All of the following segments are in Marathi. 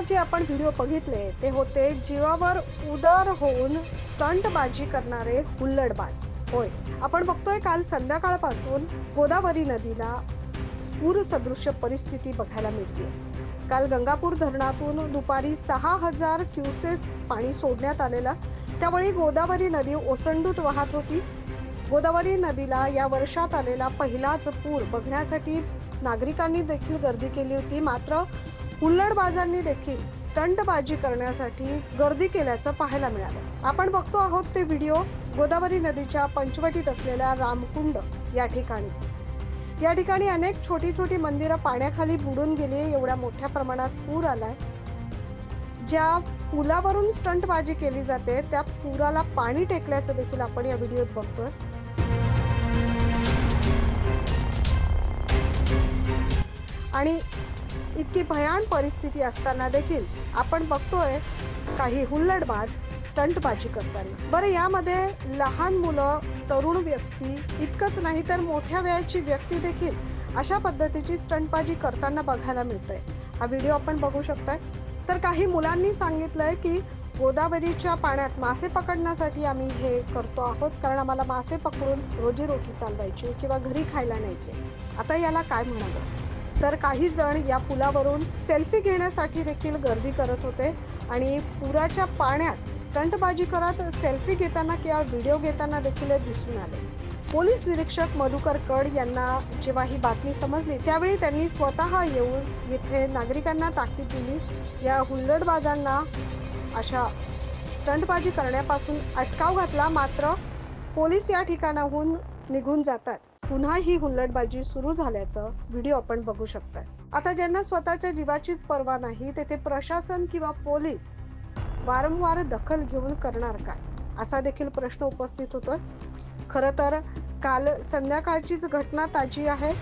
जे आपण व्हिडिओ बघितले ते होते जीवावर उदार होऊन स्टंटबाजी करणारे हुल्लडबाज. होय, आपण बघतोय काल संध्याकाळपासून गोदावरी नदीला पूर सदृश्य परिस्थिती बघायला मिळते. काल गंगापूर धरणातून दुपारी 6,000 क्युसेस पाणी सोडण्यात आलेलं. त्यावेळी गोदावरी नदी ओसंडून वाहत होती. गोदावरी नदीला या वर्षात आलेला पहिलाच पूर बघण्यासाठी नागरिकांनी देखील गर्दी केली होती. मात्र हुल्लडबाजांनी देखील स्टंटबाजी करण्यासाठी गर्दी केल्याचं पाहायला मिळालं. आपण बघतो आहोत ते व्हिडिओ गोदावरी नदीच्या पंचवटीत असलेल्या रामकुंड या ठिकाणी. या ठिकाणी अनेक छोटी छोटी मंदिरं पाण्याखाली बुडून गेली. एवढ्या मोठ्या प्रमाणात पूर आलाय. ज्या पुलावरून स्टंटबाजी केली जाते त्या पुराला पाणी टेकल्याचं देखील आपण या व्हिडिओत बघतोय. आणि इतकी भयान परिस्थिती असताना देखील आपण बघतोय काही हुल्लडबाज स्टंटबाजी करताना. बरं, यामध्ये लहान मुलं, तरुण व्यक्ती इतकंच नाही तर मोठ्या वयाची व्यक्ती देखील अशा पद्धतीची स्टंटबाजी करताना बघायला मिळतंय. हा व्हिडिओ आपण बघू शकताय. तर काही मुलांनी सांगितलंय की गोदावरीच्या पाण्यात मासे पकडण्यासाठी आम्ही हे करतो आहोत, कारण आम्हाला मासे पकडून रोजीरोटी चालवायची किंवा घरी खायला न्यायचे. आता याला काय म्हणावं? तर काही जण या पुलावरून सेल्फी घेण्यासाठी देखील गर्दी करत होते आणि पुराच्या पाण्यात स्टंटबाजी करत सेल्फी घेताना किंवा व्हिडिओ घेताना देखील दिसून आले. पोलीस निरीक्षक मधुकर कड यांना जेव्हा ही बातमी समजली त्यावेळी त्यांनी स्वतः येऊन येथे नागरिकांना ताकीद दिली. या हुल्लडबाजांना अशा स्टंटबाजी करण्यापासून अटकाव घातला. मात्र पोलीस या ठिकाणाहून निघून जातात पुन्हा ही हुल्लडबाजी सुरू झाल्याचं व्हिडिओ आपण बघू शकताय. आता ज्यांना स्वतःच्या जीवाचीच पर्वा नाही तेथे प्रशासन किंवा पोलीस वारंवार दखल घेऊन करणार काय, असा देखील प्रश्न उपस्थित होतोय. खरं तर काल संध्याकाळचीच घटना ताजी आहे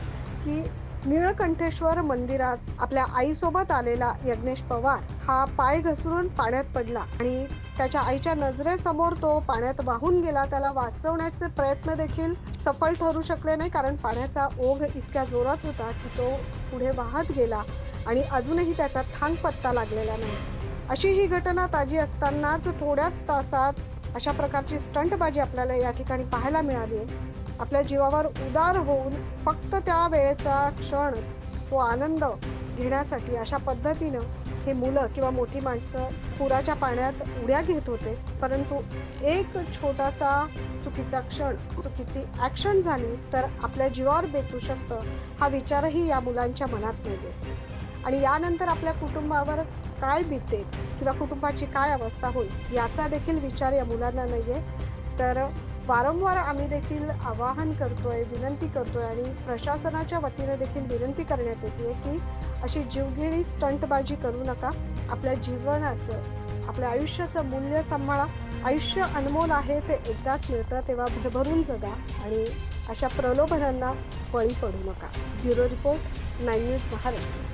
की निळकंठेश्वर मंदिरात आपल्या आईसोबत आलेला यज्ञेश पवार हा पाय घसरून पाण्यात पडला आणि त्याच्या आईच्या नजरेसमोर तो पाण्यात वाहून गेला. त्याला वाचवण्याचे प्रयत्न देखील सफल ठरू शकले नाही, कारण पाण्याचा ओघ इतक्या जोरात होता की तो पुढे वाहत गेला आणि अजूनही त्याचा थांग पत्ता लागलेला नाही. अशी ही घटना ताजी असतानाच थोड्याच तासात अशा प्रकारची स्टंटबाजी आपल्याला या ठिकाणी पाहायला मिळाली. आपल्या जीवावर उदार होऊन फक्त त्या वेळेचा क्षण, तो आनंद घेण्यासाठी अशा पद्धतीनं हे मुलं किंवा मोठी माणसं पुराच्या पाण्यात उड्या घेत होते. परंतु एक छोटासा चुकीचा क्षण, चुकीची ऍक्शन झाली तर आपल्या जीवावर बेतू शकतं, हा विचारही या मुलांच्या मनात नाहीये. आणि यानंतर आपल्या कुटुंबावर काय बीतेल किंवा कुटुंबाची काय अवस्था होईल याचा देखील विचार या मुलांना नाहीये. तर वारंवार आम्ही देखील आवाहन करतोय, विनंती करतोय आणि प्रशासनाच्या वतीने देखील विनंती करण्यात येते की अशी जीवघेणी स्टंटबाजी करू नका. आपल्या जीवनाचं, आपल्या आयुष्याचं मूल्य सांभाळा. आयुष्य अनमोल आहे, ते एकदाच मिळतं, तेव्हा भरभरून जगा आणि अशा प्रलोभनांना बळी पडू नका. Bureau report, 9 news Maharashtra.